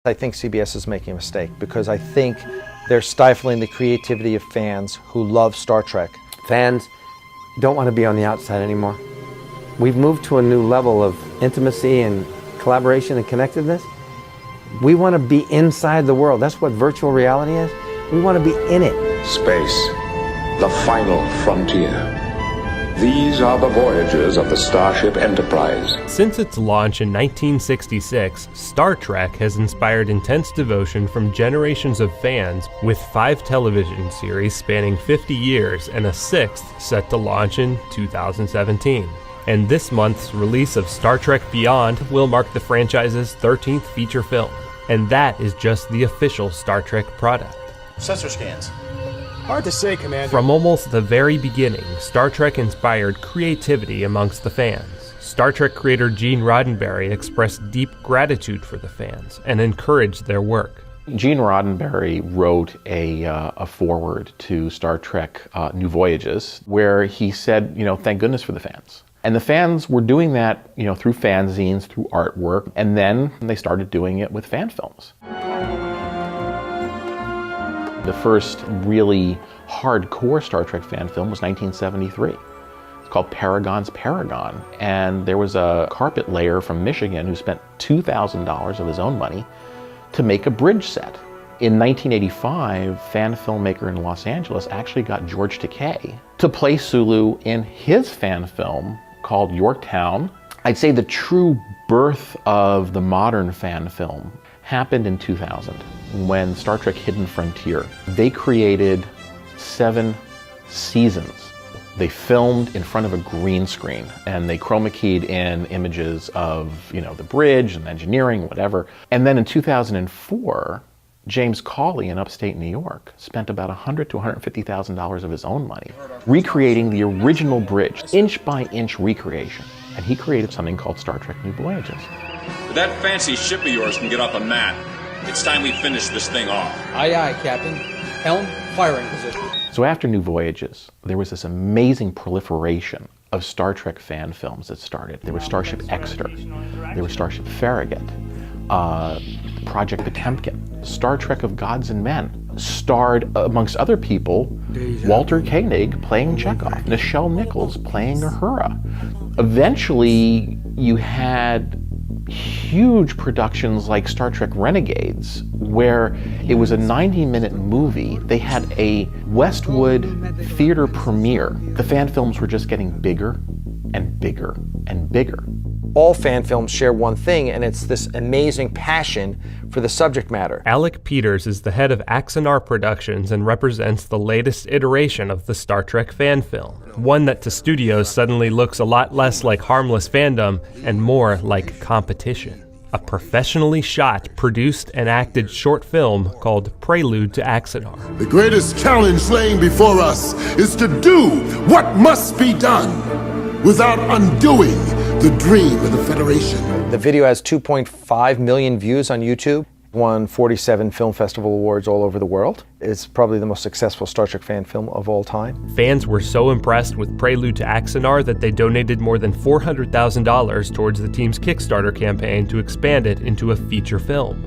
I think CBS is making a mistake because I think they're stifling the creativity of fans who love Star Trek. Fans don't want to be on the outside anymore. We've moved to a new level of intimacy and collaboration and connectedness. We want to be inside the world. That's what virtual reality is. We want to be in it. Space, the final frontier. These are the voyages of the Starship Enterprise. Since its launch in 1966, Star Trek has inspired intense devotion from generations of fans, with 5 television series spanning 50 years and a 6th set to launch in 2017. And this month's release of Star Trek Beyond will mark the franchise's 13th feature film. And that is just the official Star Trek product. Sensor scans. Hard to say, Commander. From almost the very beginning, Star Trek inspired creativity amongst the fans. Star Trek creator Gene Roddenberry expressed deep gratitude for the fans and encouraged their work. Gene Roddenberry wrote a foreword to Star Trek New Voyages, where he said, thank goodness for the fans. And the fans were doing that, through fanzines, through artwork, and then they started doing it with fan films. The first really hardcore Star Trek fan film was 1973. It's called Paragon's Paragon, and there was a carpet layer from Michigan who spent $2,000 of his own money to make a bridge set. In 1985, fan filmmaker in Los Angeles actually got George Takei to play Sulu in his fan film called Yorktown. I'd say the true birth of the modern fan film happened in 2000 when Star Trek Hidden Frontier. They created 7 seasons. They filmed in front of a green screen and they chroma keyed in images of, the bridge and engineering, whatever. And then in 2004, James Cawley in upstate New York spent about $100,000 to $150,000 of his own money recreating the original bridge, inch by inch recreation. And he created something called Star Trek New Voyages. That fancy ship of yours can get off the mat. It's time we finish this thing off. Aye, aye, Captain. Helm, firing position. So after New Voyages, there was this amazing proliferation of Star Trek fan films that started. There was Starship Exeter, there was Starship Farragut, Project Potemkin, Star Trek of Gods and Men, starred, amongst other people, Walter Koenig playing Chekhov, Nichelle Nichols playing Uhura. Eventually, you had huge productions like Star Trek Renegades, where it was a 90-minute movie. They had a Westwood theater premiere. The fan films were just getting bigger and bigger and bigger. All fan films share one thing, and it's this amazing passion for the subject matter. Alec Peters is the head of Axanar Productions and represents the latest iteration of the Star Trek fan film, one that to studios suddenly looks a lot less like harmless fandom and more like competition. A professionally shot, produced, and acted short film called Prelude to Axanar. The greatest challenge laying before us is to do what must be done without undoing the dream of the Federation. The video has 2.5 million views on YouTube, won 47 film festival awards all over the world. It's probably the most successful Star Trek fan film of all time. Fans were so impressed with Prelude to Axanar that they donated more than $400,000 towards the team's Kickstarter campaign to expand it into a feature film.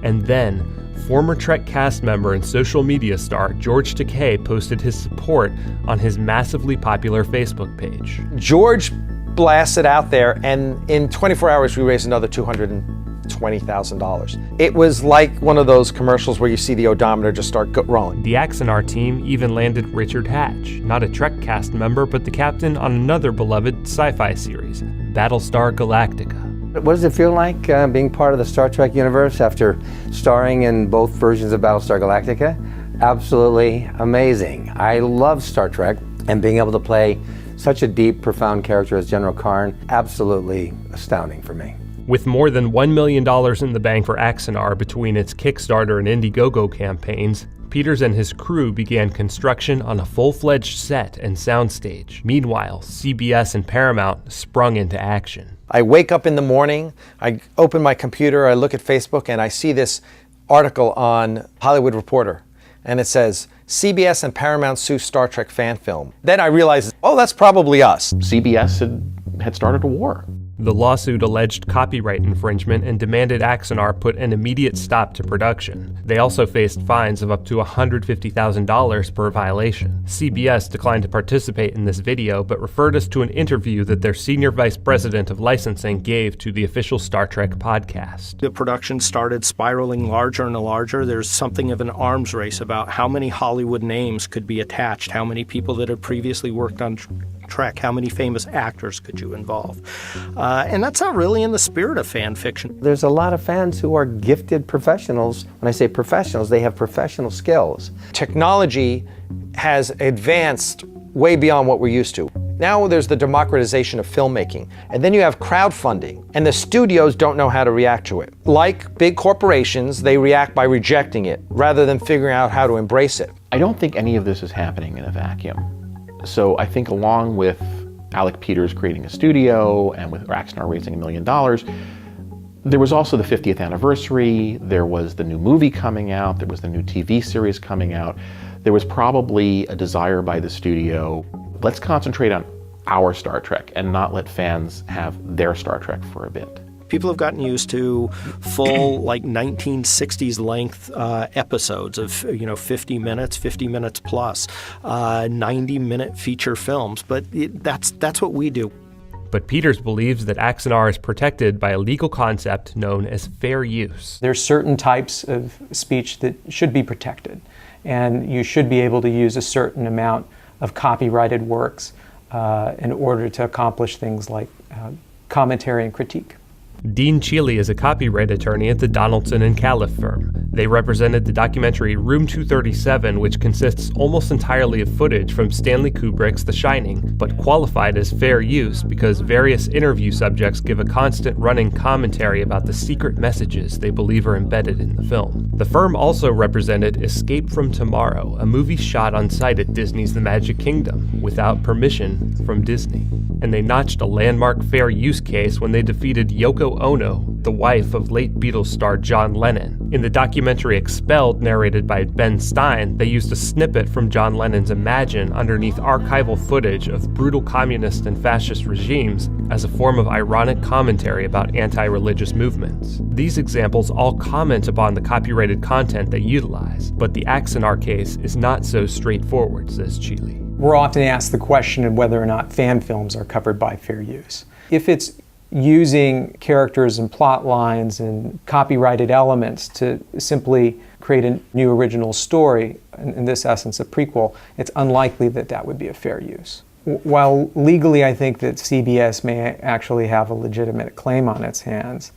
And then, former Trek cast member and social media star George Takei posted his support on his massively popular Facebook page. George blasted out there, and in 24 hours we raised another $220,000. It was like one of those commercials where you see the odometer just start rolling. The Axanar team even landed Richard Hatch, not a Trek cast member, but the captain on another beloved sci-fi series, Battlestar Galactica. What does it feel like being part of the Star Trek universe after starring in both versions of Battlestar Galactica? Absolutely amazing. I love Star Trek, and being able to play such a deep, profound character as General Karn, absolutely astounding for me. With more than $1 million in the bank for Axanar between its Kickstarter and Indiegogo campaigns, Peters and his crew began construction on a full-fledged set and soundstage. Meanwhile, CBS and Paramount sprung into action. I wake up in the morning, I open my computer, I look at Facebook, and I see this article on Hollywood Reporter, and it says, CBS and Paramount sue Star Trek fan film. Then I realized, oh, that's probably us. CBS had started a war. The lawsuit alleged copyright infringement and demanded Axanar put an immediate stop to production. They also faced fines of up to $150,000 per violation. CBS declined to participate in this video, but referred us to an interview that their senior vice president of licensing gave to the official Star Trek podcast. The production started spiraling larger and larger. There's something of an arms race about how many Hollywood names could be attached, how many people that had previously worked on Trek, how many famous actors could you involve? And that's not really in the spirit of fan fiction. There's a lot of fans who are gifted professionals. When I say professionals, they have professional skills. Technology has advanced way beyond what we're used to. Now there's the democratization of filmmaking, and then you have crowdfunding, and the studios don't know how to react to it. Like big corporations, they react by rejecting it rather than figuring out how to embrace it. I don't think any of this is happening in a vacuum. So I think along with Alec Peters creating a studio and with Axanar raising $1 million, there was also the 50th anniversary, there was the new movie coming out, there was the new TV series coming out. There was probably a desire by the studio, let's concentrate on our Star Trek and not let fans have their Star Trek for a bit. People have gotten used to full, 1960s length episodes of, 50 minutes plus, 90-minute feature films. But that's what we do. But Peters believes that Axanar is protected by a legal concept known as fair use. There's certain types of speech that should be protected, and you should be able to use a certain amount of copyrighted works in order to accomplish things like commentary and critique. Dean Cheeley is a copyright attorney at the Donaldson and Califf firm. They represented the documentary Room 237, which consists almost entirely of footage from Stanley Kubrick's The Shining, but qualified as fair use because various interview subjects give a constant running commentary about the secret messages they believe are embedded in the film. The firm also represented Escape from Tomorrow, a movie shot on site at Disney's The Magic Kingdom without permission from Disney. And they notched a landmark fair use case when they defeated Yoko Ono, the wife of late Beatles star John Lennon. In the documentary Expelled, narrated by Ben Stein, they used a snippet from John Lennon's Imagine underneath archival footage of brutal communist and fascist regimes as a form of ironic commentary about anti-religious movements. These examples all comment upon the copyrighted content they utilize, but the Axanar case is not so straightforward, says Cheeley. We're often asked the question of whether or not fan films are covered by fair use. If it's using characters and plot lines and copyrighted elements to simply create a new original story, in this essence a prequel, it's unlikely that that would be a fair use. While legally I think that CBS may actually have a legitimate claim on its hands,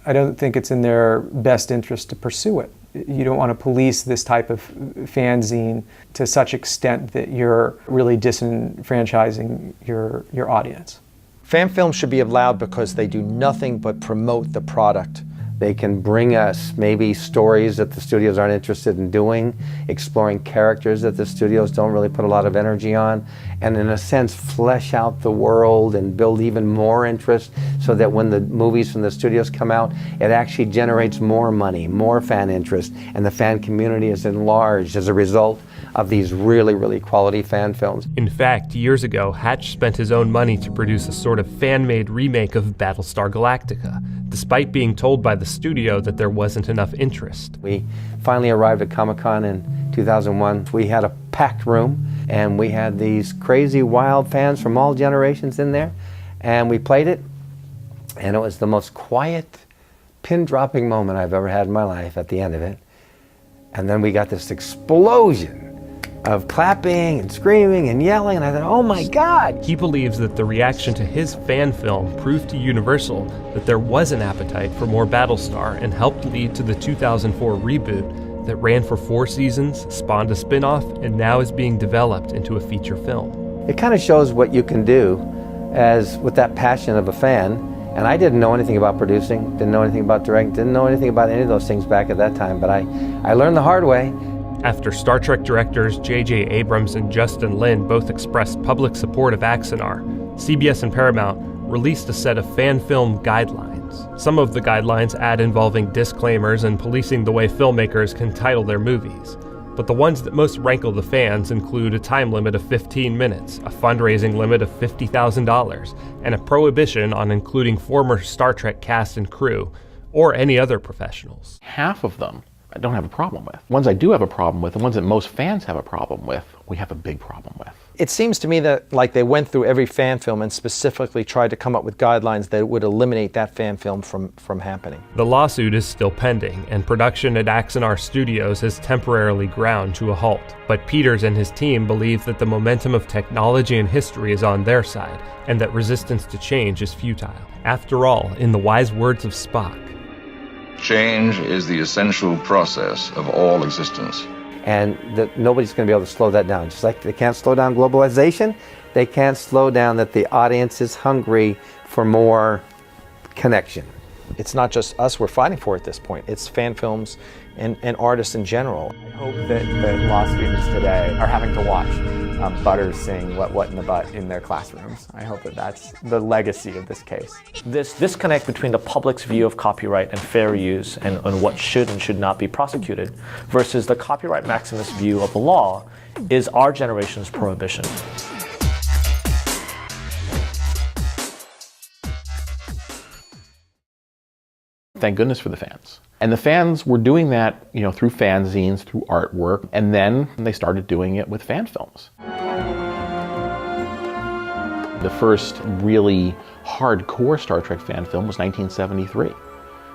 I don't think it's in their best interest to pursue it. You don't want to police this type of fanzine to such extent that you're really disenfranchising your audience. Fan films should be allowed because they do nothing but promote the product. They can bring us maybe stories that the studios aren't interested in doing, exploring characters that the studios don't really put a lot of energy on, and in a sense flesh out the world and build even more interest so that when the movies from the studios come out, it actually generates more money, more fan interest, and the fan community is enlarged as a result of these really, really quality fan films. In fact, years ago, Hatch spent his own money to produce a sort of fan-made remake of Battlestar Galactica, despite being told by the studio that there wasn't enough interest. We finally arrived at Comic-Con in 2001. We had a packed room, and we had these crazy, wild fans from all generations in there, and we played it, and it was the most quiet, pin-dropping moment I've ever had in my life at the end of it. And then we got this explosion of clapping and screaming and yelling, and I thought, oh my God! He believes that the reaction to his fan film proved to Universal that there was an appetite for more Battlestar and helped lead to the 2004 reboot that ran for 4 seasons, spawned a spin-off, and now is being developed into a feature film. It kind of shows what you can do as with that passion of a fan, and I didn't know anything about producing, didn't know anything about directing, didn't know anything about any of those things back at that time, but I learned the hard way. After Star Trek directors J.J. Abrams and Justin Lin both expressed public support of Axanar, CBS and Paramount released a set of fan film guidelines. Some of the guidelines add involving disclaimers and policing the way filmmakers can title their movies. but the ones that most rankle the fans include a time limit of 15 minutes, a fundraising limit of $50,000, and a prohibition on including former Star Trek cast and crew, or any other professionals. Half of them I don't have a problem with. Ones I do have a problem with, the ones that most fans have a problem with, we have a big problem with. It seems to me that like they went through every fan film and specifically tried to come up with guidelines that would eliminate that fan film from happening. The lawsuit is still pending, and production at Axanar Studios has temporarily ground to a halt. But Peters and his team believe that the momentum of technology and history is on their side, and that resistance to change is futile. After all, in the wise words of Spock, change is the essential process of all existence. And that nobody's going to be able to slow that down. Just like they can't slow down globalization, they can't slow down that the audience is hungry for more connection. It's not just us we're fighting for at this point. It's fan films and artists in general. I hope that law students today are having to watch Butters sing What in the Butt in their classrooms. I hope that that's the legacy of this case. This disconnect between the public's view of copyright and fair use and what should and should not be prosecuted versus the copyright maximist view of the law is our generation's prohibition. Thank goodness for the fans. And the fans were doing that, through fanzines, through artwork, and then they started doing it with fan films. The first really hardcore Star Trek fan film was 1973.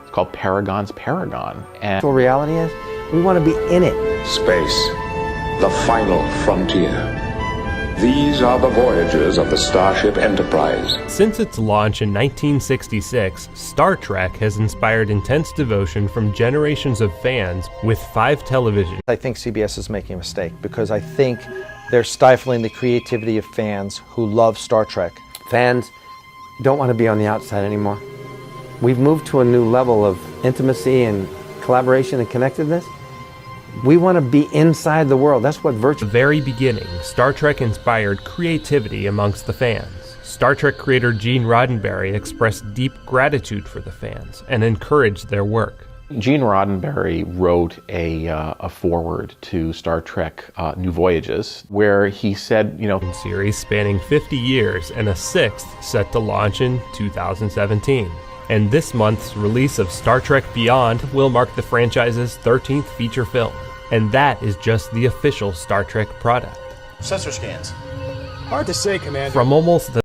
It's called Paragon's Paragon. And the reality is, we want to be in it. Space, the final frontier. These are the voyages of the Starship Enterprise. Since its launch in 1966, Star Trek has inspired intense devotion from generations of fans with 5 televisions. I think CBS is making a mistake because I think they're stifling the creativity of fans who love Star Trek. Fans don't want to be on the outside anymore. We've moved to a new level of intimacy and collaboration and connectedness. We want to be inside the world. That's what virtual. At the very beginning, Star Trek inspired creativity amongst the fans. Star Trek creator Gene Roddenberry expressed deep gratitude for the fans and encouraged their work. Gene Roddenberry wrote a foreword to Star Trek New Voyages, where he said, a series spanning 50 years and a 6th set to launch in 2017. And this month's release of Star Trek Beyond will mark the franchise's 13th feature film. And that is just the official Star Trek product. Sensor scans. Hard to say, Commander. From almost the